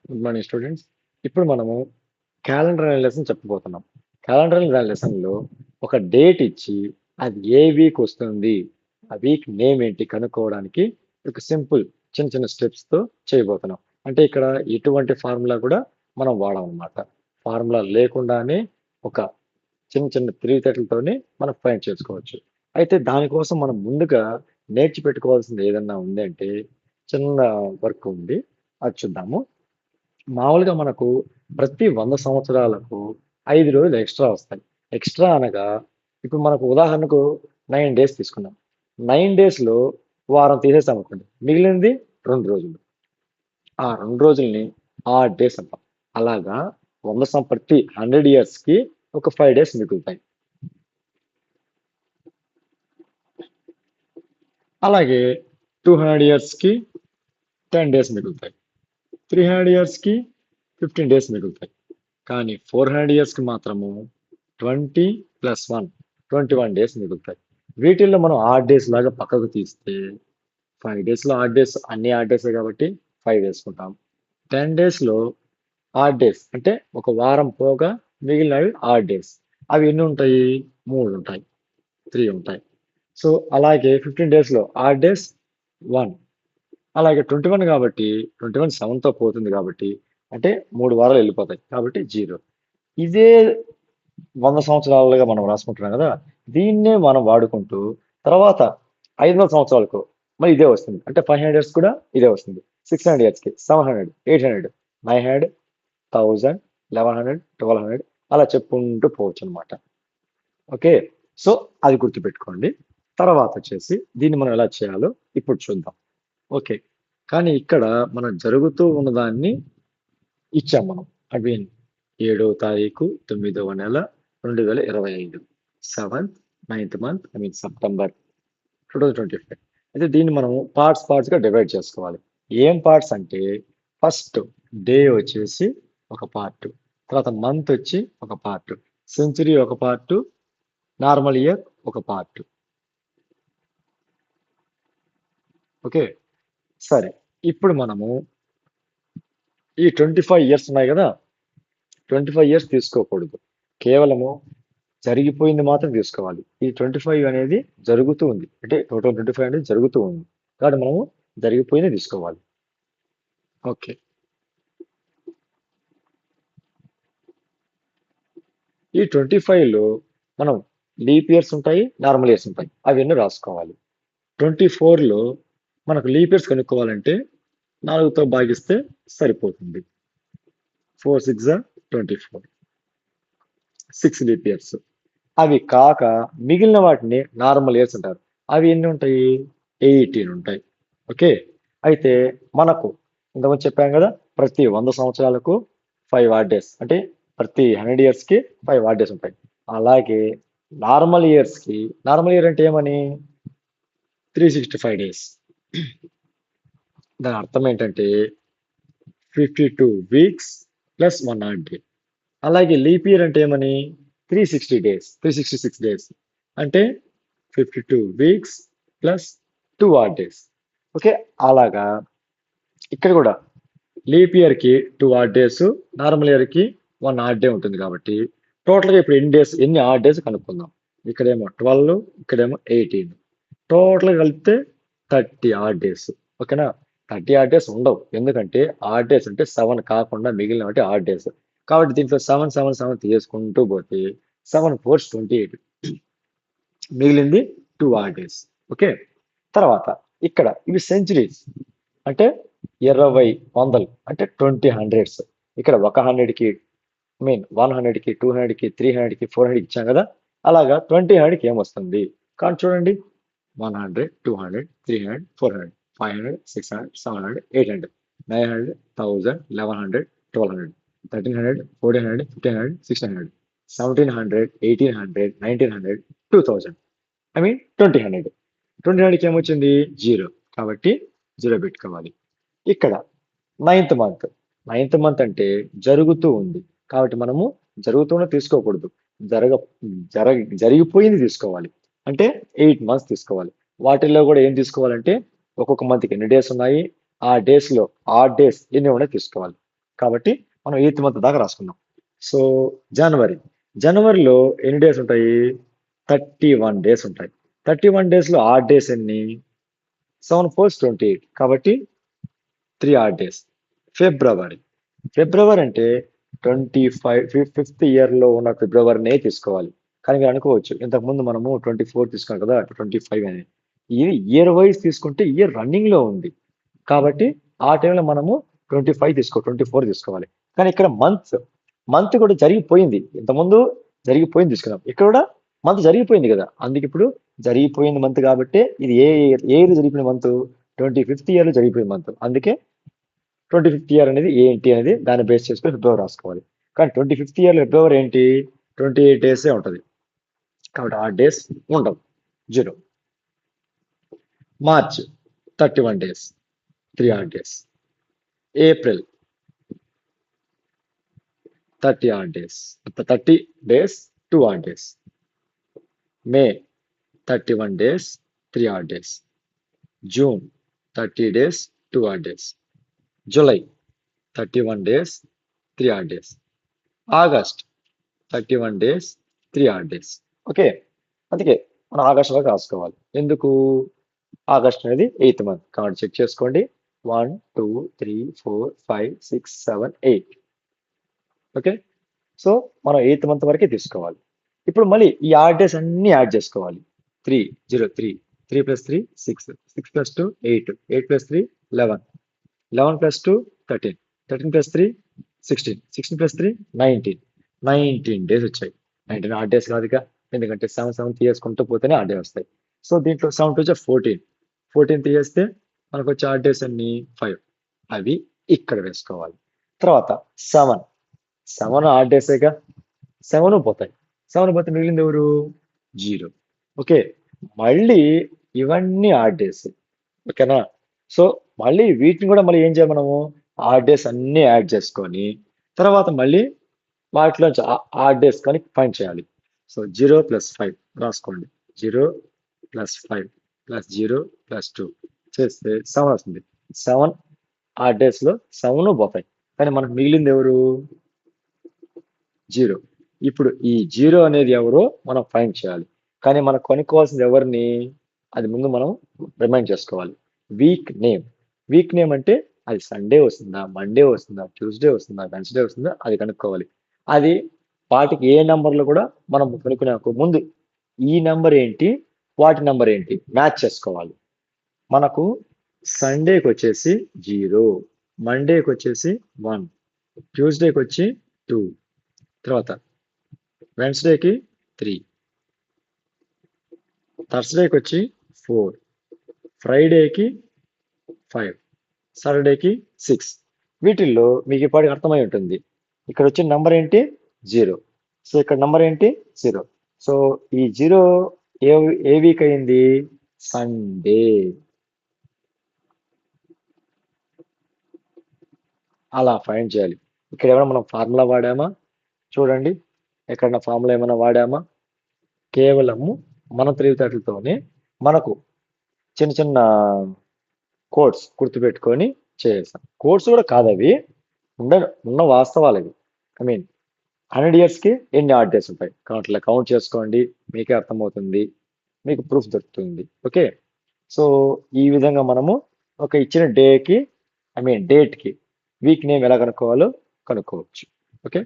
Good morning students. ఇప్పుడు మనము calendar అనే లెసన్ చెప్పబోతున్నాం. క్యాలెండర్ అనే లెసన్లో ఒక డేట్ ఇచ్చి అది ఏ వీక్ వస్తుంది, ఆ వీక్ నేమ్ ఏంటి కనుక్కోవడానికి ఒక సింపుల్ చిన్న చిన్న స్టెప్స్తో చేయబోతున్నాం. అంటే ఇక్కడ ఎటువంటి ఫార్ములా కూడా మనం వాడమన్నమాట. ఫార్ములా లేకుండానే ఒక చిన్న చిన్న తెలివితేటలతోనే మనం ఫైండ్ చేసుకోవచ్చు. అయితే దానికోసం మనం ముందుగా నేర్చిపెట్టుకోవాల్సింది ఏదన్నా ఉంది అంటే చిన్న వర్క్ ఉంది, అది చూద్దాము. మామూలుగా మనకు ప్రతి 100 సంవత్సరాలకు 5 రోజులు ఎక్స్ట్రా వస్తాయి. ఎక్స్ట్రా అనగా ఇప్పుడు మనకు ఉదాహరణకు 9 డేస్ తీసుకున్నాం. 9 డేస్‌లో వారం తీసేసాం అనుకోండి. మిగిలింది 2 రోజులు. ఆ 2 రోజుల్ని ఆడ్ డేస్ అంటాం. అలాగా ప్రతి 100 ఇయర్స్‌కి ఒక 5 డేస్ మిగులుతాయి. అలాగే 200 ఇయర్స్‌కి 10 డేస్ మిగులుతాయి. 300 ఇయర్స్‌కి 15 డేస్ మిగులుతాయి. కానీ 400 ఇయర్స్‌కి మాత్రము 20 ప్లస్ 1 21 డేస్ మిగులుతాయి. వీటిల్లో మనం ఆడ్ డేస్ లాగా పక్కకు తీస్తే 5 డేస్‌లో ఆడ్ డేస్ అన్ని ఆడ్ డేసే కాబట్టి 5 వేసుకుంటాం. 10 డేస్‌లో ఆడ్ డేస్ అంటే ఒక వారం పోగా మిగిలినవి ఆడ్ డేస్. అవి ఎన్ని ఉంటాయి? 3 ఉంటాయి. 3 ఉంటాయి. సో అలాగే 15 డేస్‌లో ఆడ్ డేస్ 1. అలాగే 21 కాబట్టి 21 7తో పోతుంది కాబట్టి అంటే 3 వారాలు వెళ్ళిపోతాయి కాబట్టి 0. ఇదే 100 సంవత్సరాలుగా మనం రాసుకుంటున్నాం కదా, దీన్నే మనం వాడుకుంటూ తర్వాత 500 సంవత్సరాలకు మరి ఇదే వస్తుంది. అంటే 500 ఇయర్స్ కూడా ఇదే వస్తుంది. 600 ఇయర్స్కి 700, 800, 900, 1000, 1100, 1200 అలా చెప్పుకుంటూ పోవచ్చు అనమాట. ఓకే, సో అది గుర్తుపెట్టుకోండి. తర్వాత వచ్చేసి దీన్ని మనం ఎలా చేయాలో ఇప్పుడు చూద్దాం. ఓకే, కానీ ఇక్కడ మనం జరుగుతూ ఉన్నదాన్ని ఇచ్చాం మనం. అవి 7వ తారీఖు 9వ నెల 2025, 7th 9th మంత్, సెప్టెంబర్ 2025. అయితే దీన్ని మనం పార్ట్స్ గా డివైడ్ చేసుకోవాలి. ఏం పార్ట్స్ అంటే ఫస్ట్ డే వచ్చేసి ఒక పార్ట్, తర్వాత మంత్ వచ్చి ఒక పార్ట్, సెంచరీ ఒక పార్ట్, నార్మల్ ఇయర్ ఒక పార్ట్. ఓకే, సరే. ఇప్పుడు మనము ఈ 25 ఇయర్స్ ఉన్నాయి కదా, 25 ఇయర్స్ తీసుకోకూడదు. కేవలము జరిగిపోయింది మాత్రం తీసుకోవాలి. ఈ 25 అనేది జరుగుతూ ఉంది. అంటే టోటల్ 25 అనేది జరుగుతూ ఉంది. కాబట్టి మనము జరిగిపోయింది తీసుకోవాలి. ఓకే, ఈ 25లో మనం లీప్ ఇయర్స్ ఉంటాయి, నార్మల్ ఇయర్స్ ఉంటాయి. అవన్నీ రాసుకోవాలి. 24లో మనకు లీప్ ఇయర్స్ కనుక్కోవాలంటే 4తో భాగిస్తే సరిపోతుంది. 4 6 24, 6 లీప్ ఇయర్స్. అవి కాక మిగిలిన వాటిని నార్మల్ ఇయర్స్ అంటారు. అవి ఎన్ని ఉంటాయి? 18 ఉంటాయి. ఓకే, అయితే మనకు ఇంతకుముందు చెప్పాం కదా, ప్రతి 100 సంవత్సరాలకు 5 ఆడ్ డేస్, అంటే ప్రతి 100 ఇయర్స్ కి 5 ఆడ్ డేస్ ఉంటాయి. అలాగే నార్మల్ ఇయర్స్ కి, నార్మల్ ఇయర్ అంటే ఏమని, 365 డేస్. దాని అర్థం ఏంటంటే 52 వీక్స్ ప్లస్ 1 ఆడ్ డే. అలాగే లీప్ ఇయర్ అంటే ఏమని, 360 డేస్, 366 డేస్ అంటే 52 weeks plus 2 odd days. Okay, అలాగా ఇక్కడ కూడా లీప్ ఇయర్ కి 2 ఆడ్ డేస్, నార్మల్ ఇయర్ కి 1 ఆడ్ డే ఉంటుంది కాబట్టి టోటల్ గా ఇప్పుడు ఎన్ని ఆడ్ డేస్ కనుక్కుందాం. ఇక్కడేమో 12, ఇక్కడేమో 18, టోటల్ కలిపితే 30 ఆడ్ డేస్. ఓకేనా, 30 ఆడ్ డేస్ ఉండవు. ఎందుకంటే ఆడ్ డేస్ అంటే 7 కాకుండా మిగిలిన వాటి ఆడ్ డేస్. కాబట్టి దీంట్లో 7 7 7 తీసుకుంటూ పోతే 7 4 28, మిగిలింది 2 ఆడ్ డేస్. ఓకే, తర్వాత ఇక్కడ ఇవి సెంచరీస్ అంటే 20 వందలు అంటే 20 హండ్రెడ్స్. ఇక్కడ ఒక 100కి వన్ 100కి 200కి 300కి 400 ఇచ్చాం కదా, అలాగా 20 ఏమొస్తుంది కానీ చూడండి, 100, 200, 300, 400, 500, 600, 700, 800, 900, 1000, 1100, 1200, 1300, 1400, 1500, 1600, 1700, 1800, 1900, 2000, 2000. 2000కి ఏమొచ్చింది? 0. కాబట్టి 0 పెట్టుకోవాలి. ఇక్కడ 9th మంత్, 9th మంత్ అంటే జరుగుతూ ఉంది కాబట్టి మనము జరుగుతూనే తీసుకోకూడదు. జరగ జరిగిపోయింది తీసుకోవాలి. అంటే 8 మంత్స్ తీసుకోవాలి. వాటిల్లో కూడా ఏం తీసుకోవాలంటే ఒక్కొక్క మంత్కి ఎన్ని డేస్ ఉన్నాయి, ఆ డేస్ లో ఆ డేస్ ఎన్ని ఉన్నాయి తీసుకోవాలి. కాబట్టి మనం 8th మంత్ దాకా రాసుకున్నాం. సో జనవరిలో ఎన్ని డేస్ ఉంటాయి? 31 డేస్ ఉంటాయి. 31 డేస్లో ఆడ్ డేస్ ఎన్ని? 7 4 28, కాబట్టి 3 ఆడ్ డేస్. ఫిబ్రవరి అంటే 5th ఇయర్లో ఉన్న ఫిబ్రవరినే తీసుకోవాలి. కానీ మీరు అనుకోవచ్చు, ఇంతకుముందు మనము 24 తీసుకున్నాం కదా, 25 అని. ఇది ఇయర్ వైజ్ తీసుకుంటే ఇయర్ రన్నింగ్ లో ఉంది, కాబట్టి ఆ టైంలో మనము 24 తీసుకోవాలి. కానీ ఇక్కడ మంత్ కూడా జరిగిపోయింది, ఇంతకుముందు జరిగిపోయింది తీసుకున్నాం, ఇక్కడ కూడా మంత్ జరిగిపోయింది కదా, అందుకే ఇప్పుడు జరిగిపోయింది మంత్ కాబట్టి ఇది ఏ ఇయర్ జరిగిపోయిన మంత్? 25th ఇయర్లో జరిగిపోయిన మంత్, అందుకే 25th ఇయర్ అనేది ఏంటి అనేది దాన్ని బేస్ చేసుకొని ఫిబ్రవరి రాసుకోవాలి. కానీ 25th ఇయర్లో ఫిబ్రవరి ఏంటి? 28 డేసే ఉంటుంది, కాబట్టి ఆ డేస్ ఉండవు, 0. March 31 days, 3 odd days. April 30 odd days, 30 days, 2 odd days. May 31 days, 3 odd days. June 30 days, 2 odd days. July 31 days, 3 odd days. August 31 days, 3 odd days. Okay, అందుకే మనం ఆగస్ట్ వరకు రాసుకోవాలి. ఎందుకు? ఆగస్ట్ అనేది 8th మంత్ కాబట్టి check చేసుకోండి. 1 2 3 4 5 6 7 8. Okay, so మనం 8th month వరకే తీసుకోవాలి. ఇప్పుడు మళ్ళీ ఈ ఆడ్ డేస్ అన్ని యాడ్ చేసుకోవాలి. 3 0 3 3 + 3 6 6 + 2 8 8 + 3 11 11 + 2 13 13 + 3 16 16 + 3 19 డేస్ వచ్చాయి. 19 ఆడ్ డేస్ కాదుగా, ఎందుకంటే 7 తీసేసుకుంటూ పోతేనే ఆడ్ డే వస్తాయి. సో దీంట్లో 7 2 14 తీసేస్తే మనకు వచ్చే ఆడ్ డేస్ అన్ని 5, అవి ఇక్కడ వేసుకోవాలి. తర్వాత 7 ఆడ్ డేసేగా, 7 పోతాయి. 7 పోతే మిగిలింది ఎవరు? 0. ఓకే, మళ్ళీ ఇవన్నీ ఆడ్ డేస్. ఓకేనా? సో మళ్ళీ వీటిని కూడా మళ్ళీ ఏం చేయాలి మనము? ఆడ్ డేస్ అన్ని యాడ్ చేసుకొని తర్వాత మళ్ళీ వాటిలో ఆడ్ డేస్ కానీ ఫైండ్ చేయాలి. సో 0 + 5 రాసుకోండి. 0 + 5 + 0 + 2 చేస్తే 7 వస్తుంది. 7 ఆడ్ డేస్ లో 7 పోతాయి, కానీ మనకు మిగిలింది ఎవరు? 0. ఇప్పుడు ఈ 0 అనేది ఎవరో మనం ఫైండ్ చేయాలి. కానీ మనం కనుక్కోవాల్సింది ఎవరిని? అది ముందు మనం రిమైండ్ చేసుకోవాలి. వీక్ నేమ్ అంటే అది సండే వస్తుందా, మండే వస్తుందా, ట్యూస్డే వస్తుందా, వెన్స్డే వస్తుందా, అది కనుక్కోవాలి. అది వాటికి ఏ నెంబర్లో కూడా మనం కనుక్కునే ముందు ఈ నెంబర్ ఏంటి, వాటి నెంబర్ ఏంటి మ్యాచ్ చేసుకోవాలి. మనకు సండేకి వచ్చేసి 0, మండేకి వచ్చేసి 1, ట్యూస్డేకి వచ్చి 2, తర్వాత వెన్స్డేకి 3, థర్స్డేకి వచ్చి 4, ఫ్రైడేకి 5, సాటర్డేకి 6. వీటిల్లో మీకు ఇప్పటికి అర్థమై ఉంటుంది. ఇక్కడ వచ్చిన నంబర్ ఏంటి? 0. సో ఇక్కడ నంబర్ ఏంటి? 0. సో ఈ 0 ఏ వీక్ అయింది? సండే. అలా ఫైండ్ చేయాలి. ఇక్కడ ఏమైనా మనం ఫార్ములా వాడామా? చూడండి, ఎక్కడన్నా ఫార్ములా ఏమైనా వాడామా? కేవలము మన తెలివితేటలతోనే మనకు చిన్న చిన్న కోడ్స్ గుర్తుపెట్టుకొని చేసాం. కోడ్స్ కూడా కాదు, అవి ఉన్న వాస్తవాలు అవి. ఐ మీన్ 100 ఇయర్స్కి ఎన్ని ఆడ్ డేస్ ఉంటాయి కాబట్టి ఇట్లా కౌంట్ చేసుకోండి, మీకే అర్థమవుతుంది, మీకు ప్రూఫ్ దొరుకుతుంది. ఓకే, సో ఈ విధంగా మనము ఒక ఇచ్చిన డేట్కి వీక్ నేమ్ ఎలా కనుక్కోవాలో కనుక్కోవచ్చు. ఓకే.